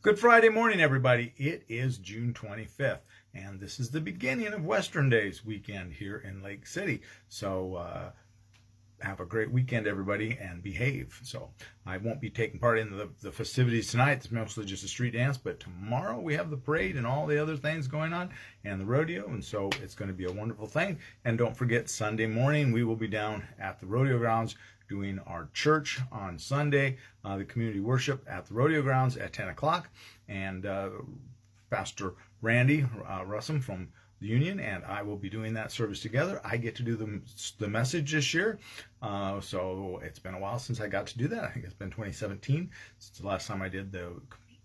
Good Friday morning, everybody. It is June 25th, and this is the beginning of Western Days weekend here in Lake City. So have a great weekend, everybody, and behave. So I won't be taking part in the festivities tonight. It's mostly just a street dance, but tomorrow we have the parade and all the other things going on and the rodeo, and so it's going to be a wonderful thing. And don't forget, Sunday morning we will be down at the rodeo grounds doing our church on Sunday, the community worship at the rodeo grounds at 10 o'clock. And Pastor Randy Russum from the Union and I will be doing that service together. I get to do the message this year. So it's been a while since I got to do that. I think it's been 2017 since the last time I did the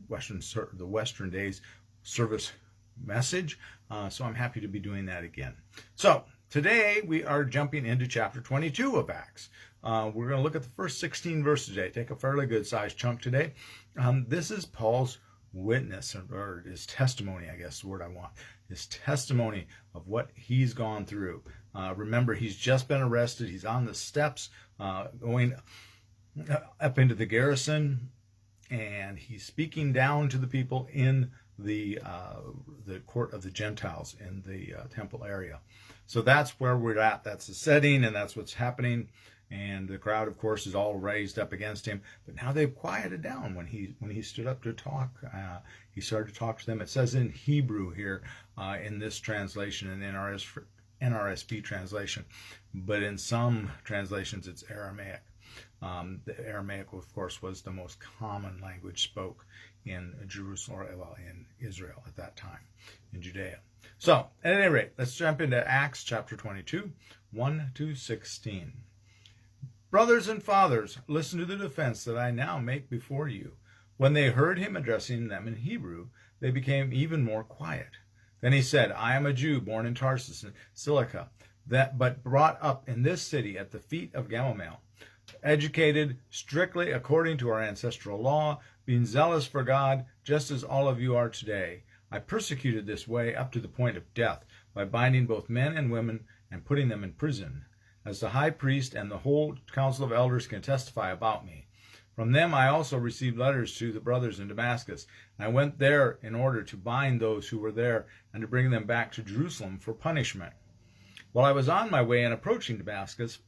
Western Days service message. So I'm happy to be doing that again. So today we are jumping into chapter 22 of Acts. We're going to look at the first 16 verses today. Take a fairly good sized chunk today. This is Paul's witness, or his testimony, I guess is the word I want. His testimony of what he's gone through. Remember, he's just been arrested. He's on the steps going up into the garrison, and he's speaking down to the people in the court of the Gentiles in the temple area. So that's where we're at. That's the setting, and that's what's happening. And the crowd, of course, is all raised up against him. But now they've quieted down when he stood up to talk. He started to talk to them. It says in Hebrew here in this translation, and NRSV translation, but in some translations it's Aramaic. The Aramaic, of course, was the most common language spoke in Jerusalem, well, in Israel at that time, in Judea. So, at any rate, let's jump into Acts chapter 22, 1 to 16. Brothers and fathers, listen to the defense that I now make before you. When they heard him addressing them in Hebrew, they became even more quiet. Then he said, I am a Jew born in Tarsus in Cilicia, but brought up in this city at the feet of Gamaliel, educated strictly according to our ancestral law, being zealous for God, just as all of you are today. I persecuted this way up to the point of death, by binding both men and women and putting them in prison, as the high priest and the whole council of elders can testify about me. From them I also received letters to the brothers in Damascus. And I went there in order to bind those who were there and to bring them back to Jerusalem for punishment. While I was on my way and approaching Damascus,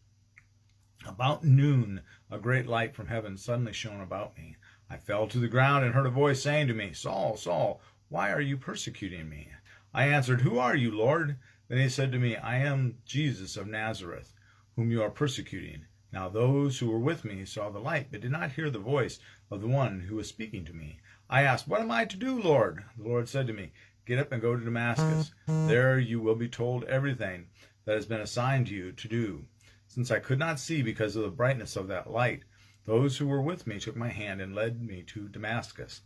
about noon a great light from heaven suddenly shone about me. I fell to the ground and heard a voice saying to me, Saul, Saul, why are you persecuting me? I answered, Who are you, Lord? Then he said to me, I am Jesus of Nazareth, whom you are persecuting. Now those who were with me saw the light, but did not hear the voice of the one who was speaking to me. I asked, What am I to do, Lord? The Lord said to me, Get up and go to Damascus. There you will be told everything that has been assigned to you to do. Since I could not see because of the brightness of that light, those who were with me took my hand and led me to Damascus.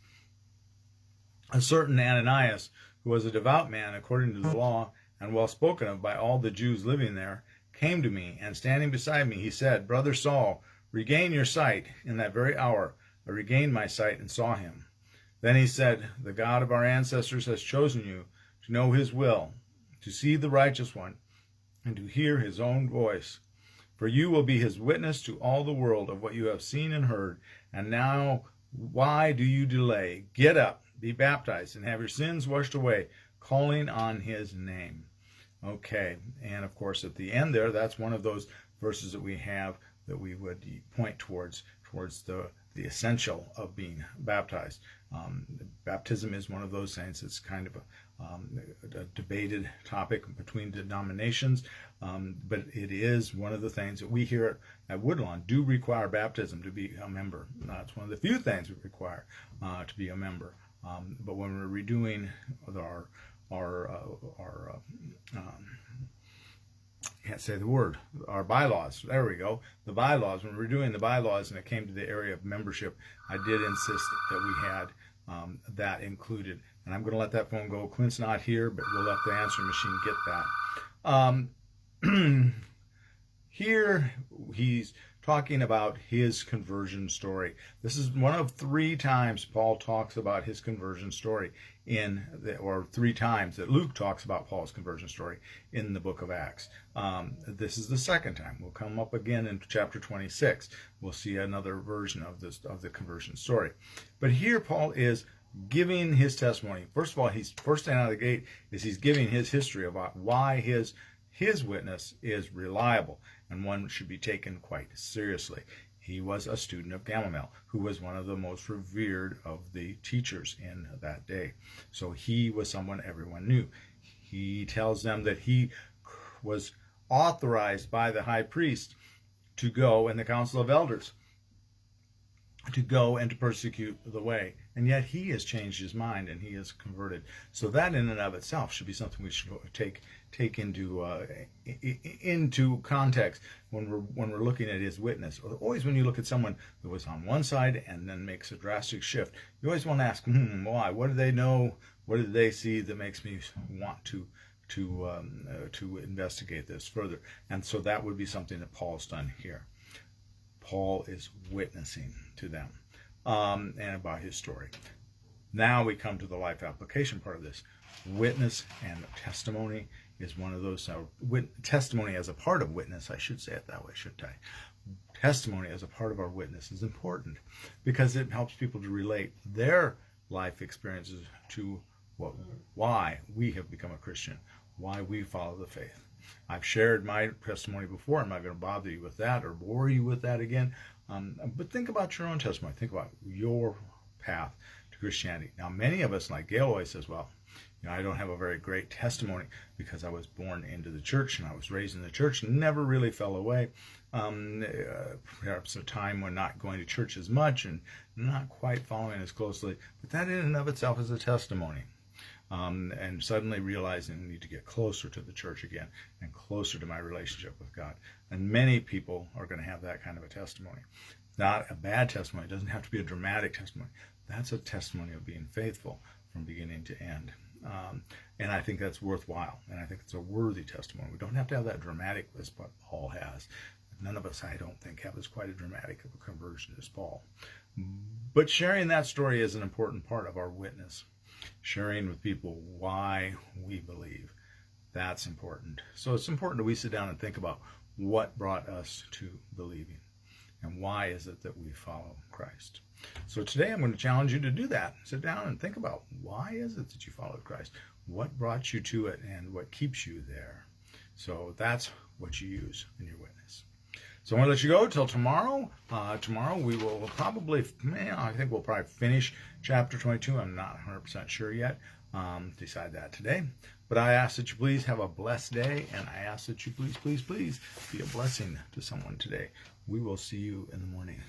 A certain Ananias, who was a devout man according to the law, and well spoken of by all the Jews living there, came to me, and standing beside me, he said, Brother Saul, regain your sight. In that very hour I regained my sight and saw him. Then he said, The God of our ancestors has chosen you to know his will, to see the righteous one, and to hear his own voice. For you will be his witness to all the world of what you have seen and heard. And now, why do you delay? Get up, be baptized, and have your sins washed away, calling on his name. Okay, and of course at the end there, that's one of those verses that we have that we would point towards the essential of being baptized. Baptism is one of those things. It's kind of a debated topic between denominations, but it is one of the things that we here at Woodlawn do require baptism to be a member. It's one of the few things we require to be a member. But when we're redoing our can't say the word, our bylaws, there we go, the bylaws, when we're doing the bylaws and it came to the area of membership, I did insist that we had that included. And I'm going to let that phone go. Clint's not here, but we'll let the answering machine get that. Here he's talking about his conversion story. This is one of 3 times Paul talks about his conversion story or 3 times that Luke talks about Paul's conversion story in the book of Acts. This is the 2nd time. We'll come up again in chapter 26. We'll see another version of the conversion story. But here Paul is giving his testimony. First of all, first thing out of the gate is he's giving his history about why his witness is reliable and one should be taken quite seriously. He was a student of Gamaliel, who was one of the most revered of the teachers in that day. So he was someone everyone knew. He tells them that he was authorized by the high priest to go, and the council of elders, to go and to persecute the way. And yet he has changed his mind and he is converted. So that in and of itself should be something we should take into context when we're looking at his witness. Always when you look at someone that was on one side and then makes a drastic shift, you always want to ask, why? What do they know? What did they see that makes me want to investigate this further? And so that would be something that Paul's done here. Paul is witnessing to them and about his story. Now we come to the life application part of this. Witness and testimony is one of those. Testimony as a part of witness, I should say it that way, shouldn't I? Testimony as a part of our witness is important because it helps people to relate their life experiences to why we have become a Christian, why we follow the faith. I've shared my testimony before. I'm not going to bother you with that or bore you with that again. But think about your own testimony. Think about your path to Christianity. Now, many of us, like Gail always says, well, I don't have a very great testimony because I was born into the church and I was raised in the church and never really fell away. Perhaps a time when not going to church as much and not quite following as closely. But that in and of itself is a testimony. And suddenly realizing I need to get closer to the church again and closer to my relationship with God. And many people are going to have that kind of a testimony. Not a bad testimony. It doesn't have to be a dramatic testimony. That's a testimony of being faithful from beginning to end. And I think that's worthwhile. And I think it's a worthy testimony. We don't have to have that dramatic as what Paul has. None of us, I don't think, have as quite a dramatic of a conversion as Paul. But sharing that story is an important part of our witness. Sharing with people why we believe. That's important. So it's important that we sit down and think about what brought us to believing and why is it that we follow Christ. So today I'm going to challenge you to do that. Sit down and think about why is it that you followed Christ? What brought you to it and what keeps you there? So that's what you use in your witness. So I want to let you go till tomorrow. Tomorrow we will probably, I think we'll probably finish chapter 22. I'm not 100% sure yet. Decide that today. But I ask that you please have a blessed day, and I ask that you please be a blessing to someone today. We will see you in the morning.